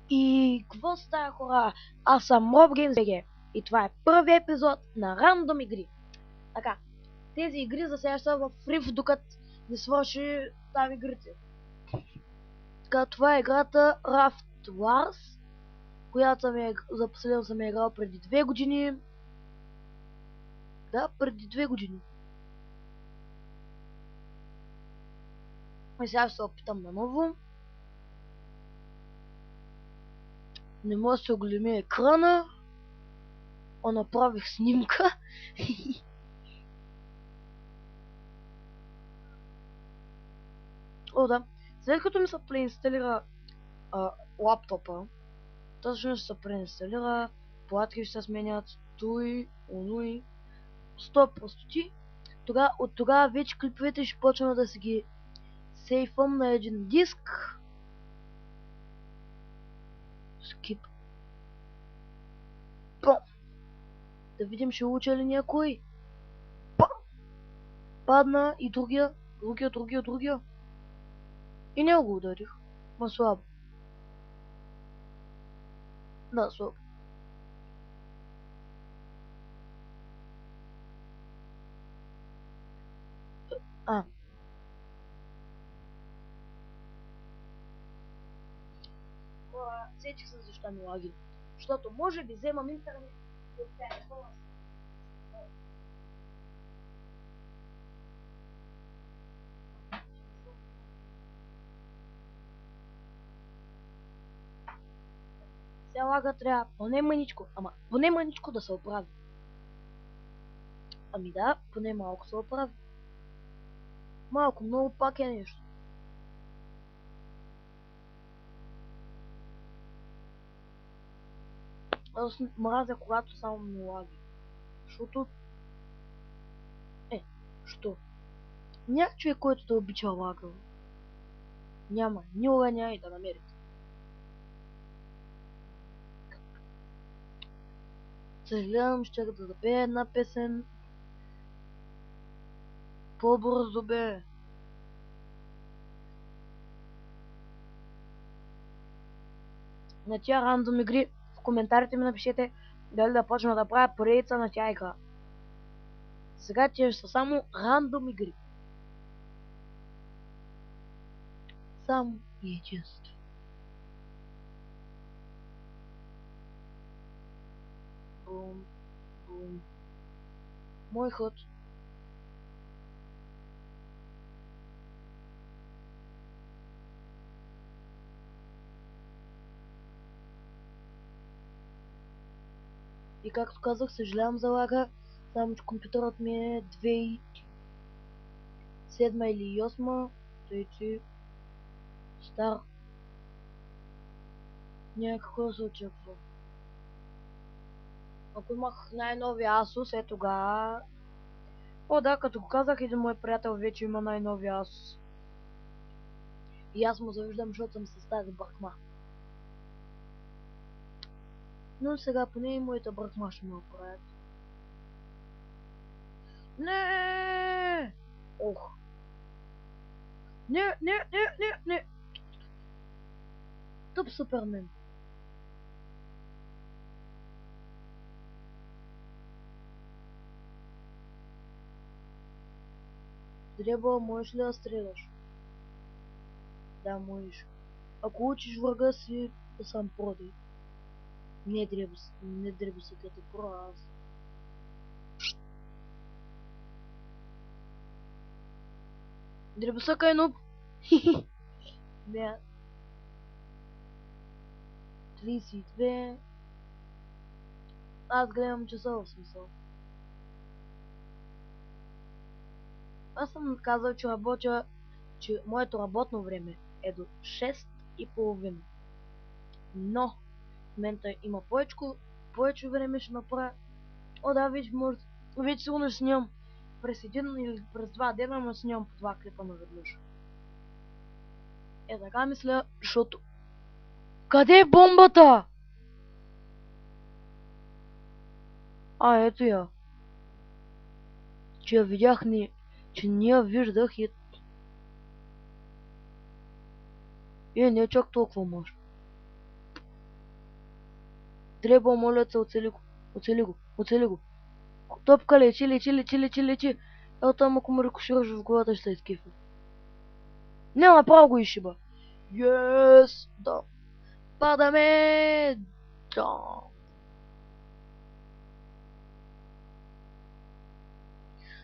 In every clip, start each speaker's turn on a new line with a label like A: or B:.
A: И какво става, хора? Аз съм Mob Games BG и това е първи епизод на рандом игри. Така, тези игри за сега са в риф, докато не свърши там игрите. Така, това е играта Raft Wars, която за последно съм играл преди 2 години. Да, преди 2 години. И сега ще се опитам наново. Не мога да се оголеми екрана. Направих снимка. О, да. След като ми се преинсталира лаптопа, точно ще се преинсталира, платки ще се сменят, туй, онуй, 100 простоти. От тогава вече клиповете ще почна да си ги сейфвам на един диск. Скип. Пом. Да видим, ще уча ли някой. Пом. Падна и другия. И не го ударих. Ма слабо. Да, слабо. Сетих се защо ми лаги. Защото може би вземам интернет от телефона. Сега лага трябва поне маничко да се оправи. Ами да, поне малко се оправи. Малко, много пак е нещо. Аз мразя, когато само ми лаги. Защото... Що? Няма човек, който да обича лага. Няма. Никога няма и да намерите. Съжалявам, ще да запея една песен. По-бързо бе. На тия рандом игри в коментарите ми напишете дали да почна да правя поредица на тя игра. Сега тия са само рандом игри. Само и единствено. Бум, бум. Мой ход. И както казах, съжалявам за лага, само че компютърът ми е 2007 или 2008, тъй че стар. Някакво да се очаква. Ако имах най-новия Asus, тогава... О, да, като го казах, един мой приятел вече има най-новия Asus. И аз му завиждам, защото съм с тази бръкма. Но сега поне и моята бръкма ще ме оправят. Не! Ох! Не! Тъп Супермен. Дребъл, можеш ли да стреляш? Да, можеш. Ако учиш врага си, да сам продай. Не дребо си като про, аз. Дребосъка е нуб. Не. 32. Аз гледам часа в смисъл. Аз съм казал, че работя, че моето работно време е до 6:30. Но в момента има повече време ще направя. О, да, вече сигурно ще снимам през един или през 2 дена, но снимам по 2 клипа наведнъж. Така мисля, защото... Къде е бомбата? Ето я. Че я видях, че не я виждах и... Не чак толкова може. Трябва, моля се, оцели го. Оцели го. Оцели го. Топка, лечи, лечи, лечи, лечи, лечи. Ето там, ако му рикошираш в главата, ще се изкефа. Не, направо го изшиба. Yes! Да. Падаме! Да.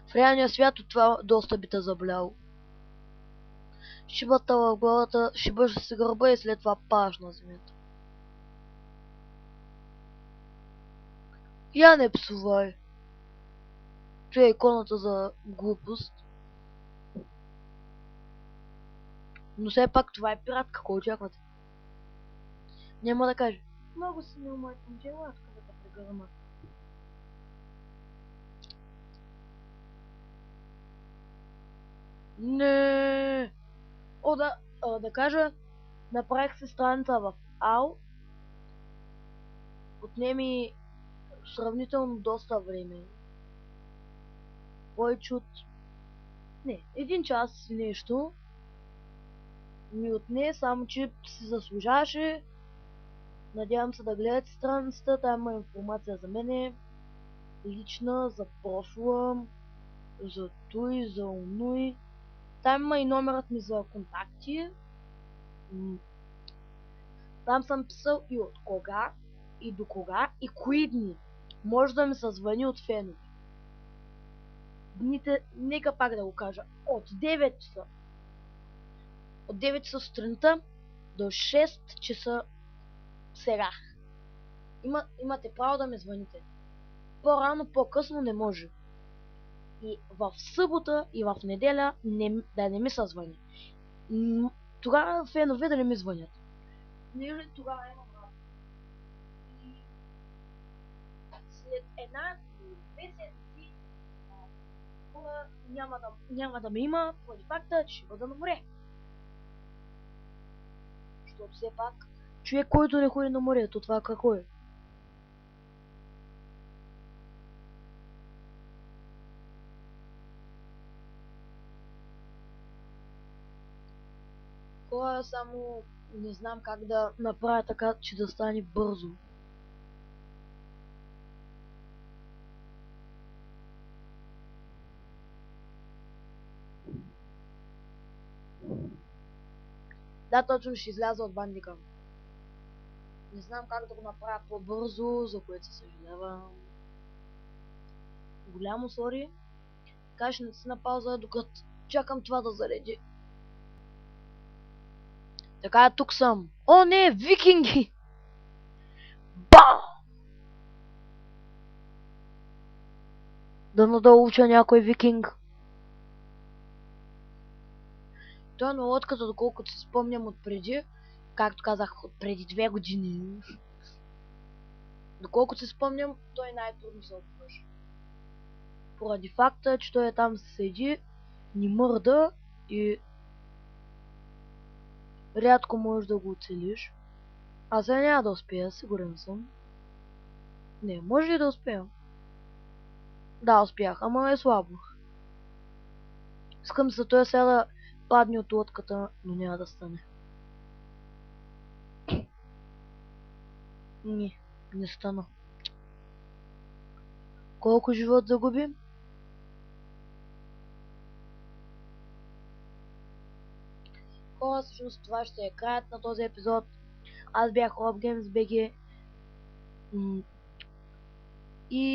A: В реалния свят от това доста би те заболял. Шибата в главата, шибаш се гърба и след това падаш на земята. Я не псувай. Това е иконата за глупост. Но все пак това е пират, какво очаквате? Няма да каже. Много си мил, моят момче, ласка да те прегърна. Не. О, да кажа, направих си страница в АО. Отнеми сравнително доста време. Повече от... Не, 1 час и нещо. Ми отне, само че си заслужаваше. Надявам се да гледате страницата, там има информация за мене. Лична, за профила, за той, за онуй. Там има и номерът ми за контакти. Там съм писал и от кога, и до кога, и кои дни. Може да ми се звъни от фенове. Дните, нека пак да го кажа, от 9 часа. От 9 часа сутринта до 6 часа сега. Имате право да ме звъните. По-рано, по-късно не може. И в събота и в неделя да не ми се звъни. Тогава фенове да не ми звънят. Не, тогава имам работа. И след 1-2 седмици хора няма да ме има, поради факта, че ще бъда на море. Защото все пак човек, който не ходи на морето, това какво е? Хора, само не знам как да направя така, че да стане бързо. Да, точно ще изляза от бандика. Не знам как да го направя по-бързо, за което се съжалявам. Голямо сори. Така ще не си на пауза, докато чакам това да зареди. Така, тук съм. О, не, викинги! Бам! Дано да уча някой викинг. Той на лодката, доколкото си спомням от преди, както казах, от преди 2 години. Доколкото си спомням, той най-трудно се обвърши. Поради факта, че той там седи, ни мърда и рядко можеш да го оцелиш. Аз сега няма да успея, сигурен съм. Не, може ли да успея? Да, успях, ама е слабо. Искам се той сега да падне от лодката, но няма да стане. Не стана. Колко живот загуби? Хора, всъщност това ще е краят на този епизод. Аз бях RobGamesBG. И